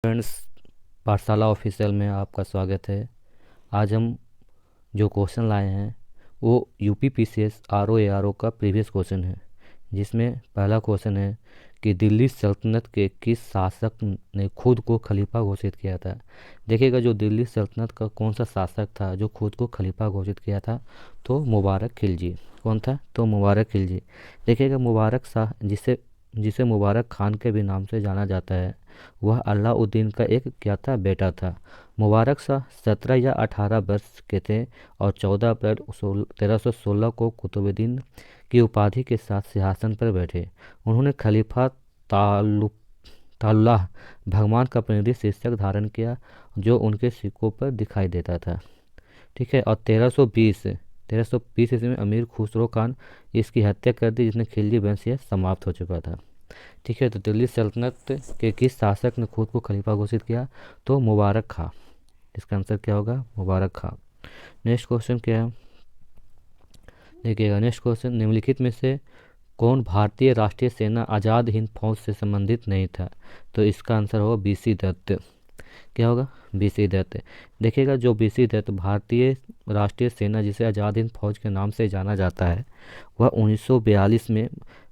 Friends, पाठशाला official में आपका स्वागत है। आज हम जो क्वेश्चन लाए हैं वो यूपी पीसीएस आरओ एआरओ का प्रीवियस क्वेश्चन है, जिसमें पहला क्वेश्चन है कि दिल्ली सल्तनत के किस शासक ने खुद को खलीफा घोषित किया था। देखिएगा, जो दिल्ली सल्तनत का कौन सा शासक था जो खुद को खलीफा घोषित किया था, तो मुबारक खिलजी। कौन था? तो मुबारक खिलजी। देखिएगा, मुबारक शाह जिसे जिसे मुबारक खान के भी नाम से जाना जाता है, वह अलाउद्दीन का एक क्या था? बेटा था। मुबारक शाह 17 या 18 वर्ष के थे और 14 अप्रैल 1316 को कुतुबुद्दीन की उपाधि के साथ सिंहासन पर बैठे। उन्होंने खलीफा तालु ताल्लाह भगवान का प्रतिनिधि शीर्षक धारण किया, जो उनके सिक्कों पर दिखाई देता था। ठीक है। और 1320 ईस्वी में अमीर खुसरो खान इसकी हत्या कर दी, जिसने खिलजी वंश यह समाप्त हो चुका था। ठीक है। तो दिल्ली सल्तनत के किस शासक ने खुद को खलीफा घोषित किया? तो मुबारक खां। इसका आंसर क्या होगा? मुबारक खां। नेक्स्ट क्वेश्चन क्या है? देखिएगा, नेक्स्ट क्वेश्चन, निम्नलिखित में से कौन भारतीय राष्ट्रीय सेना आज़ाद हिंद फौज से संबंधित नहीं था? तो इसका आंसर होगा बीसी दत्त। क्या होगा? बीसी दत्त। देखिएगा, जो बीसी दत्त भारतीय राष्ट्रीय सेना, जिसे आज़ाद हिंद फौज के नाम से जाना जाता है, वह 1942 में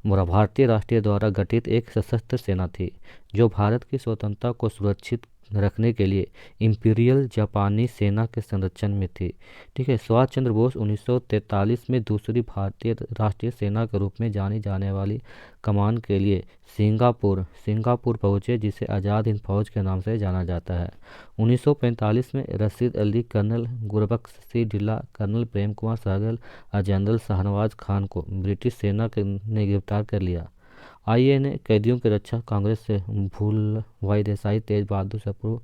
भारतीय राष्ट्रीय द्वारा गठित एक सशस्त्र सेना थी, जो भारत की स्वतंत्रता को सुरक्षित रखने के लिए इंपीरियल जापानी सेना के संरक्षण में थी। ठीक है। सुभाष चंद्र बोस 1943 में दूसरी भारतीय राष्ट्रीय सेना के रूप में जानी जाने वाली कमान के लिए सिंगापुर पहुंचे, जिसे आज़ाद हिंद फौज के नाम से जाना जाता है। 1945 में रशीद अली, कर्नल गुरबख्श सिंह ढिल्ला, कर्नल प्रेम कुमार सहगल और जनरल शाहनवाज खान को ब्रिटिश सेना ने गिरफ्तार कर लिया। आईए ने कैदियों की रक्षा कांग्रेस से भूल भाई देसाई, तेज बहादुर सप्रू,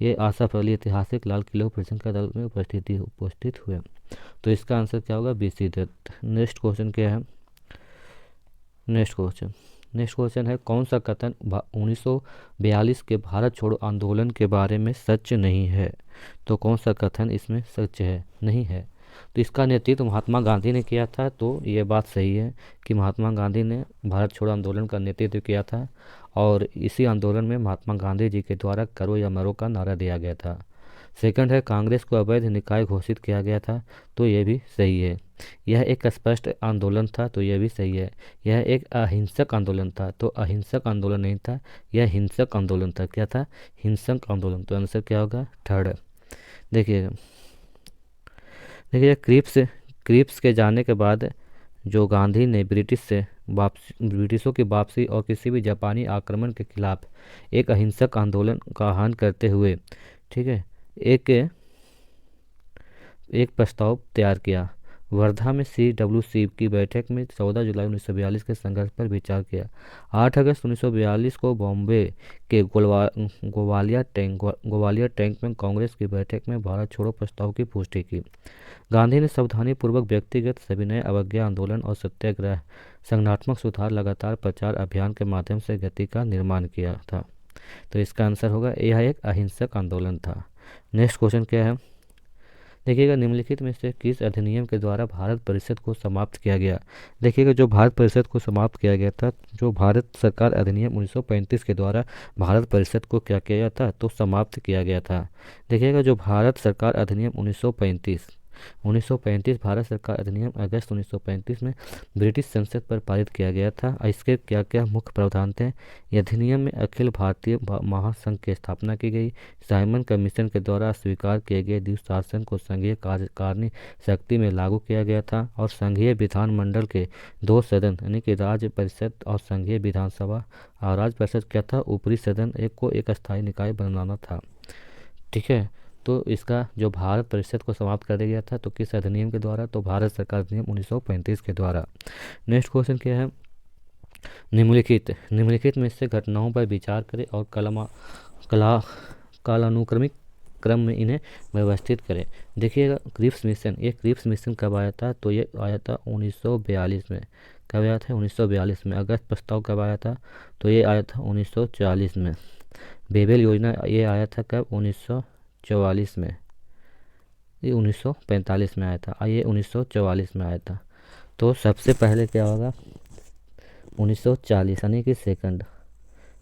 ये आसफ अली ऐतिहासिक लाल किले ऑपरेशन का दल में उपस्थित हुए। तो इसका आंसर क्या होगा? बीसी दत्त। नेक्स्ट क्वेश्चन क्या है? नेक्स्ट क्वेश्चन है, कौन सा कथन 1942 के भारत छोड़ो आंदोलन के बारे में सच नहीं है? तो कौन सा कथन इसमें सच है, नहीं है? तो इसका नेतृत्व महात्मा गांधी ने किया था। तो ये बात सही है कि महात्मा गांधी ने भारत छोड़ो आंदोलन का नेतृत्व किया था, और इसी आंदोलन में महात्मा गांधी जी के द्वारा करो या मरो का नारा दिया गया था। सेकंड है, कांग्रेस को अवैध निकाय घोषित किया गया था। तो ये भी सही है। यह एक स्पष्ट आंदोलन था। तो यह भी सही है। यह एक अहिंसक आंदोलन था। तो अहिंसक आंदोलन नहीं था, यह हिंसक आंदोलन था। क्या था? हिंसक आंदोलन। तो आंसर क्या होगा? थर्ड। देखिएगा, क्रिप्स के जाने के बाद जो गांधी ने ब्रिटिशों की वापसी और किसी भी जापानी आक्रमण के खिलाफ एक अहिंसक आंदोलन का आह्वान करते हुए, ठीक है, एक एक प्रस्ताव तैयार किया। वर्धा में CWC की बैठक में 14 जुलाई 1942 के संघर्ष पर विचार किया। 8 अगस्त 1942 को बॉम्बे के ग्वालियर टैंक में कांग्रेस की बैठक में भारत छोड़ो प्रस्ताव की पुष्टि की। गांधी ने सावधानीपूर्वक व्यक्तिगत सविनय अवज्ञा आंदोलन और सत्याग्रह संगठनात्मक सुधार लगातार प्रचार अभियान के माध्यम से गति का निर्माण किया था। तो इसका आंसर होगा, यह एक अहिंसक आंदोलन था। नेक्स्ट क्वेश्चन क्या है? देखिएगा, निम्नलिखित में से किस अधिनियम के द्वारा भारत परिषद को समाप्त किया गया? देखिएगा, जो भारत परिषद को समाप्त किया गया था, जो भारत सरकार अधिनियम 1935 के द्वारा भारत परिषद को क्या किया गया था? तो समाप्त किया गया था। देखिएगा, जो भारत सरकार अधिनियम 1935 भारत सरकार अधिनियम अगस्त 1935 में ब्रिटिश संसद पर पारित किया गया था। इसके क्या क्या मुख्य प्रावधान थे? यह अधिनियम में अखिल भारतीय महासंघ की स्थापना की गई। साइमन कमीशन के द्वारा स्वीकार किए गए द्विशासन को संघीय कार्यकारिणी शक्ति में लागू किया गया था, और संघीय विधानमंडल के 2 सदन यानी कि राज्य परिषद और संघीय विधानसभा, और राज्य परिषद क्या था? ऊपरी सदन एक स्थायी निकाय बनाना था। ठीक है। तो इसका जो भारत परिषद को समाप्त कर दिया गया था, तो किस अधिनियम के द्वारा? तो भारत सरकार अधिनियम 1935 के द्वारा। नेक्स्ट क्वेश्चन क्या है? निम्नलिखित में से घटनाओं पर विचार करें और कला कालानुक्रमिक क्रम में इन्हें व्यवस्थित करें। देखिएगा, क्रिप्स मिशन कब आया था? तो ये आया था 1942 में। कब आया था? 1942 में। अगस्त प्रस्ताव कब आया था? तो ये आया था 1940 में। बेबेल योजना ये आया था कब? 1944 में। ये 1945 में आया था। ये 1944 में आया था। तो सबसे पहले क्या होगा? 1940 यानी कि सेकंड।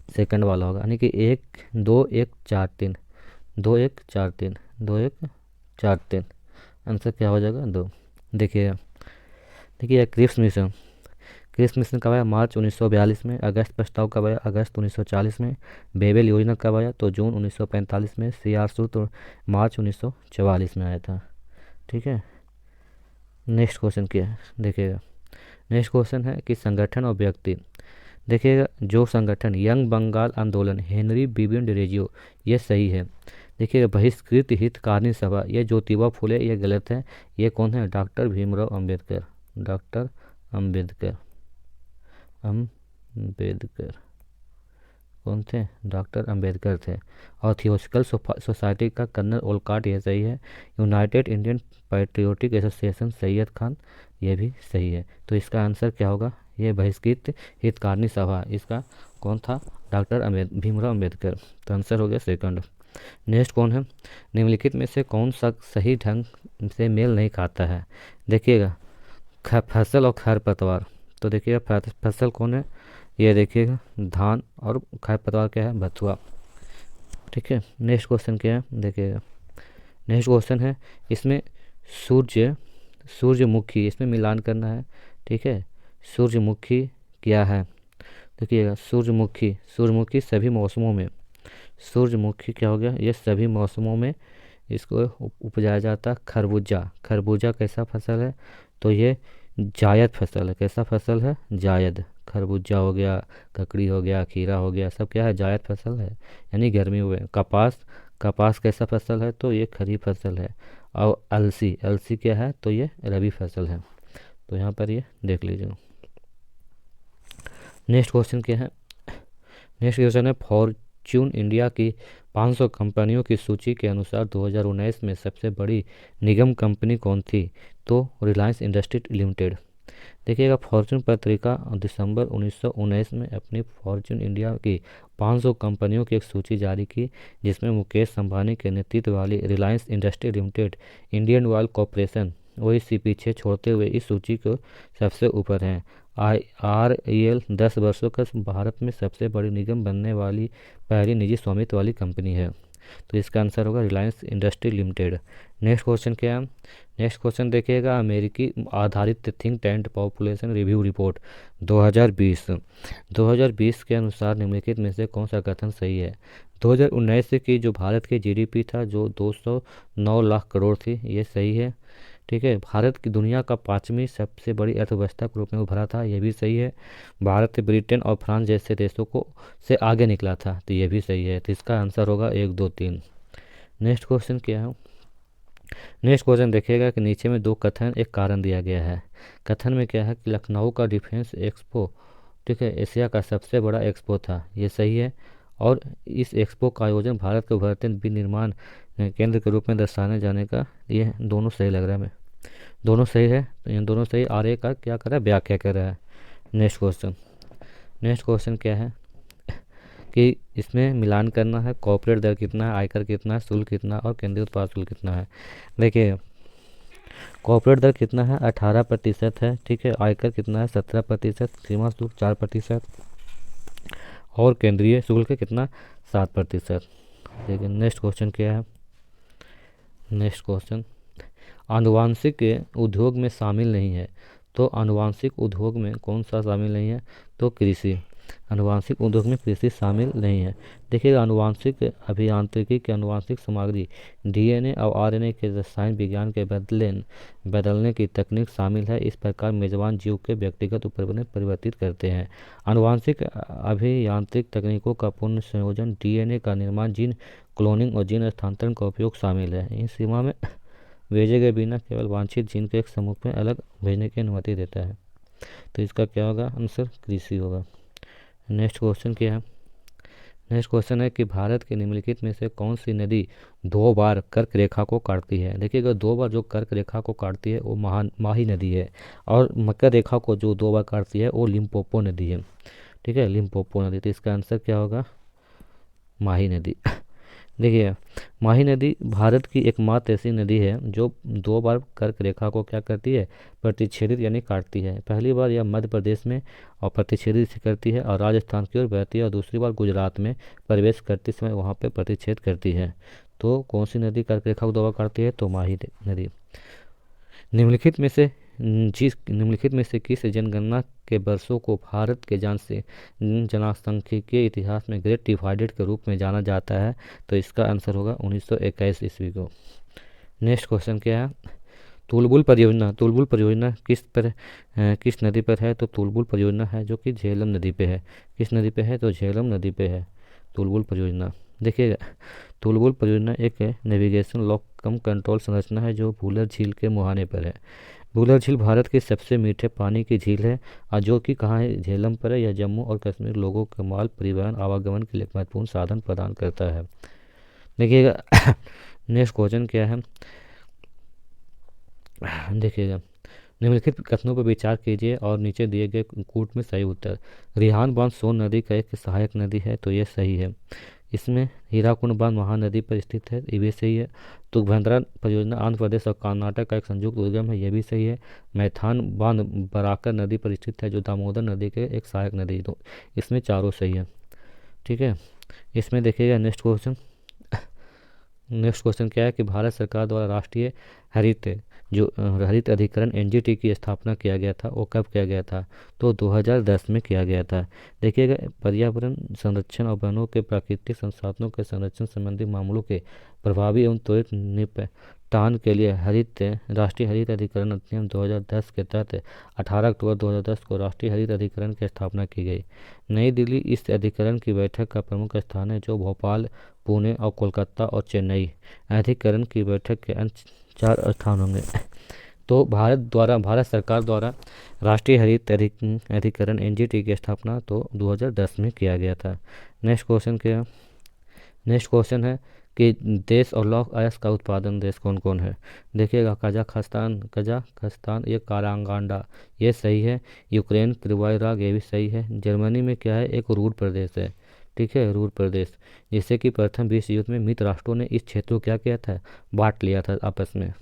सेकंड वाला होगा, यानी कि 1 2 1 4 3, 2 1 4 3, 2 1 4 3। आंसर क्या हो जाएगा? 2। देखिएगा, देखिए क्रिप्स मिशन कब आया? मार्च 1942 में। अगस्त प्रस्ताव कब आया? अगस्त 1940 में। बेबेल योजना कब आया? तो जून 1945 में। सीआरसू तो मार्च 1944 में आया था। ठीक है, नेक्स्ट क्वेश्चन क्या है देखिएगा। नेक्स्ट क्वेश्चन है कि संगठन और व्यक्ति। देखिएगा, जो संगठन यंग बंगाल आंदोलन, हेनरी बिबिन रेजियो, ये सही है। देखिएगा, बहिष्कृत हितकारिणी सभा, ये ज्योतिबा फुले, ये गलत है। ये कौन है? डॉक्टर भीमराव अंबेडकर। डॉक्टर अंबेडकर, अंबेडकर कौन थे? डॉक्टर अंबेडकर थे। और थियोसॉफिकल सोसाइटी का कर्नल ओलकॉट, ये सही है। United Indian patriotic association, Syed Khan, ये भी सही है। तो इसका आंसर क्या होगा? ये बहिष्कृत हितकारिणी सभा, इसका कौन था? डॉक्टर भीमराव अंबेडकर। तो आंसर हो गया सेकंड। नेक्स्ट कौन है? निम्नलिखित में से कौन सा सही ढंग से मेल नहीं खाता है? देखिएगा, फसल और खरपतवार। तो देखिएगा, फसल कौन है? ये देखिएगा, धान, और खरपतवार क्या है? बथुआ। ठीक है, नेक्स्ट क्वेश्चन क्या है देखिएगा। नेक्स्ट क्वेश्चन है, इसमें सूर्यमुखी, इसमें मिलान करना है। ठीक है, सूर्यमुखी क्या है? देखिएगा, सूर्यमुखी सभी मौसमों में, सूर्यमुखी क्या हो गया? ये सभी मौसमों में इसको उपजाया जाता है। खरबूजा कैसा फसल है? तो ये जायद फसल है। कैसा फसल है? जायद। खरबूजा हो गया, ककड़ी हो गया, खीरा हो गया, सब क्या है? जायद फसल है, यानी गर्मियों में। कपास कैसा फसल है? तो ये खरीफ फसल है। और अलसी क्या है? तो ये रबी फसल है। तो यहाँ पर ये देख लीजिए। नेक्स्ट क्वेश्चन क्या है? नेक्स्ट क्वेश्चन है, फॉर्च्यून इंडिया की 500 कंपनियों की सूची के अनुसार 2019 में सबसे बड़ी निगम कंपनी कौन थी? तो रिलायंस इंडस्ट्रीज लिमिटेड। देखिएगा, फॉर्च्यून पत्रिका दिसंबर 1919 में अपनी फॉर्च्यून इंडिया की 500 कंपनियों की एक सूची जारी की, जिसमें मुकेश अंबानी के नेतृत्व वाली Reliance Industries Limited, Indian Oil Corporation, ओईसी पीछे छोड़ते हुए इस सूची को सबसे ऊपर हैं। REL 10 वर्षों का भारत में सबसे बड़ी निगम बनने वाली पहली निजी स्वामित्व वाली कंपनी है। तो इसका आंसर होगा Reliance industry limited. Next question क्या है? नेक्स्ट क्वेश्चन देखिएगा, अमेरिकी आधारित think tank population review report 2020 के अनुसार निम्नलिखित में से कौन सा कथन सही है? 2019 की जो भारत की GDP था, जो 209 लाख करोड़ थी, ये सही है। ठीक है, भारत की दुनिया का 5वीं सबसे बड़ी अर्थव्यवस्था के रूप में उभरा था, ये भी सही है। भारत ब्रिटेन और फ्रांस जैसे देशों को से आगे निकला था, तो ये भी सही है। तो इसका आंसर होगा 1 2 3। नेक्स्ट क्वेश्चन क्या है? नेक्स्ट क्वेश्चन देखिएगा कि नीचे में 2 कथन, एक कारण दिया गया है। कथन में क्या है कि लखनऊ का डिफेंस एक्सपो, ठीक है, एशिया का सबसे बड़ा एक्सपो था, ये सही है। और इस एक्सपो का आयोजन भारत के उभरते विनिर्माण केंद्र के रूप में दर्शाने जाने का, ये दोनों सही लग रहा है। मैं दोनों सही है, तो ये दोनों सही। आर्य का क्या कर रहा है? व्याख्या कर रहा है। नेक्स्ट क्वेश्चन क्या है कि इसमें मिलान करना है। कॉर्पोरेट दर कितना है, आयकर कितना है, शुल्क कितना और केंद्रीय उत्पाद शुल्क कितना है? देखिए, कॉर्पोरेट दर कितना है? 18% है। ठीक है, आयकर कितना है? 17%, सीमा शुल्क 4%, और केंद्रीय शुल्क कितना? 7%। देखिए, नेक्स्ट क्वेश्चन क्या है? नेक्स्ट क्वेश्चन, आनुवांशिक उद्योग में शामिल नहीं है। तो आनुवांशिक उद्योग में कौन सा शामिल नहीं है? तो कृषि। आनुवांशिक उद्योग में कृषि शामिल नहीं है। देखिएगा, आनुवांशिक अभियांत्रिकी के आनुवांशिक सामग्री, DNA और RNA के रसायन विज्ञान के बदलने की तकनीक शामिल है। इस प्रकार मेजबान जीव के व्यक्तिगत ऊपर में परिवर्तित करते हैं। आनुवांशिक अभियांत्रिक तकनीकों का पूर्ण संयोजन, DNA का निर्माण, जीन क्लोनिंग और जीन स्थानांतरण का उपयोग शामिल है। इस सीमा में भेजे गए बिना केवल वांछित जीन को एक समूह में अलग भेजने की अनुमति देता है। तो इसका क्या होगा? आंसर कृषि होगा। नेक्स्ट क्वेश्चन क्या है? नेक्स्ट क्वेश्चन है कि भारत के निम्नलिखित में से कौन सी नदी 2 बार कर्क रेखा को काटती है? देखिएगा, 2 बार जो कर्क रेखा को काटती है वो माही नदी है। और मकर रेखा को जो 2 बार काटती है वो लिम्पोपो नदी है। ठीक है, लिम्पोपो नदी। तो इसका आंसर क्या होगा? माही नदी। देखिए, माही नदी भारत की एकमात्र ऐसी नदी है जो 2 बार कर्क रेखा को क्या करती है, प्रतिच्छेदित यानी काटती है। पहली बार यह मध्य प्रदेश में और प्रतिच्छेदित से करती है और राजस्थान की ओर बहती है, और दूसरी बार गुजरात में प्रवेश करते समय वहाँ पे प्रतिच्छेद करती है। तो कौन सी नदी कर्क रेखा को 2 बार काटती है, तो माही नदी। निम्नलिखित में से निम्नलिखित में से किस जनगणना के वर्षों को भारत के जनसांख्यिकीय इतिहास में ग्रेट डिवाइडेड के रूप में जाना जाता है, तो इसका आंसर होगा 1921 ईस्वी को। नेक्स्ट क्वेश्चन क्या है, तुलबुल परियोजना किस नदी पर है, तो तुलबुल परियोजना है जो कि झेलम नदी पे है। किस नदी पे है, तो झेलम नदी पे है तुलबुल परियोजना। देखिएगा, तुलबुल परियोजना एक नेविगेशन लॉक कम कंट्रोल संरचना है जो भूलर झील के मुहाने पर है। भूलर झील भारत की सबसे मीठे पानी की झील है, और जो कि कहाँ है, झेलम पर है। यह जम्मू और कश्मीर लोगों के माल परिवहन आवागमन के लिए एक महत्वपूर्ण साधन प्रदान करता है। देखिएगा, नेक्स्ट क्वेश्चन क्या है, देखिएगा, निम्नलिखित कथनों पर विचार कीजिए और नीचे दिए गए कूट में सही उत्तर। रिहान बांध सोन नदी का एक सहायक नदी है, तो ये सही है। इसमें हीराकुंड बांध महानदी पर स्थित है, ये भी सही है। तुंगभद्रा परियोजना आंध्र प्रदेश और कर्नाटक का एक संयुक्त उद्गम है, ये भी सही है। मैथान बांध बराकर नदी पर स्थित है जो दामोदर नदी के एक सहायक नदी, तो इसमें चारों सही है। ठीक है, इसमें देखिएगा नेक्स्ट क्वेश्चन क्या है कि भारत सरकार द्वारा राष्ट्रीय हरित हरित अधिकरण एनजीटी की स्थापना किया गया था, वो कब किया गया था, तो 2010 में किया गया था। देखिएगा, पर्यावरण संरक्षण और वनों के प्राकृतिक संसाधनों के संरक्षण संबंधी मामलों के प्रभावी एवं त्वरित निपटान के लिए राष्ट्रीय हरित अधिकरण अधिनियम 2010 के तहत 18 अक्टूबर 2010 को राष्ट्रीय हरित अधिकरण की स्थापना की गई। नई दिल्ली इस अधिकरण की बैठक का प्रमुख स्थान है, जो भोपाल, पुणे और कोलकाता और चेन्नई अधिकरण की बैठक के अंत 4 स्थान होंगे। तो भारत सरकार द्वारा राष्ट्रीय हरित अधिकरण एनजीटी की स्थापना तो 2010 में किया गया था। नेक्स्ट क्वेश्चन है कि देश और लौह अयस्क का उत्पादन देश कौन कौन है। देखिएगा, कजाखस्तान, ये कारांगांडा, ये सही है। यूक्रेन, त्रिवाईराग, ये भी सही है। जर्मनी में क्या है, एक रूर प्रदेश है। ठीक है, रूर प्रदेश, जिससे कि प्रथम विश्व युद्ध में मित्र राष्ट्रों ने इस क्षेत्र को क्या किया था, बांट लिया था आपस में।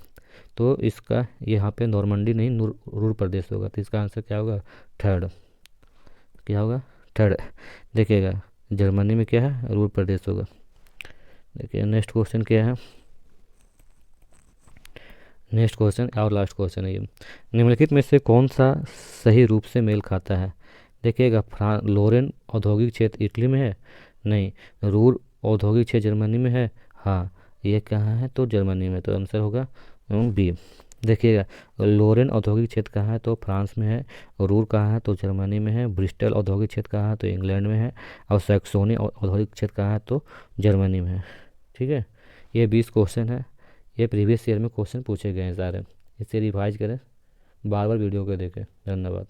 तो इसका यहाँ पे नॉर्मंडी नहीं रूर प्रदेश होगा, तो इसका आंसर क्या होगा, थर्ड। क्या होगा, थर्ड। देखिएगा, जर्मनी में क्या है, रूर प्रदेश होगा। देखिए, नेक्स्ट क्वेश्चन क्या है, नेक्स्ट क्वेश्चन और लास्ट क्वेश्चन है ये, निम्नलिखित में से कौन सा सही रूप से मेल खाता है। देखिएगा, लोरेन औद्योगिक क्षेत्र इटली में है, नहीं। रूर औद्योगिक क्षेत्र जर्मनी में है, हाँ। ये कहाँ है, तो जर्मनी में, तो आंसर होगा बी। देखिएगा, लोरेन औद्योगिक क्षेत्र कहाँ है, तो फ्रांस में है। रूर कहाँ है, तो जर्मनी में है। ब्रिस्टल औद्योगिक क्षेत्र कहाँ है, तो इंग्लैंड में है। और सैक्सोनी औद्योगिक क्षेत्र कहाँ है, तो जर्मनी में है। ठीक है, ये 20 क्वेश्चन है, ये प्रीवियस ईयर में क्वेश्चन पूछे गए हैं सारे। इसे रिवाइज करें, बार बार वीडियो को देखें। धन्यवाद।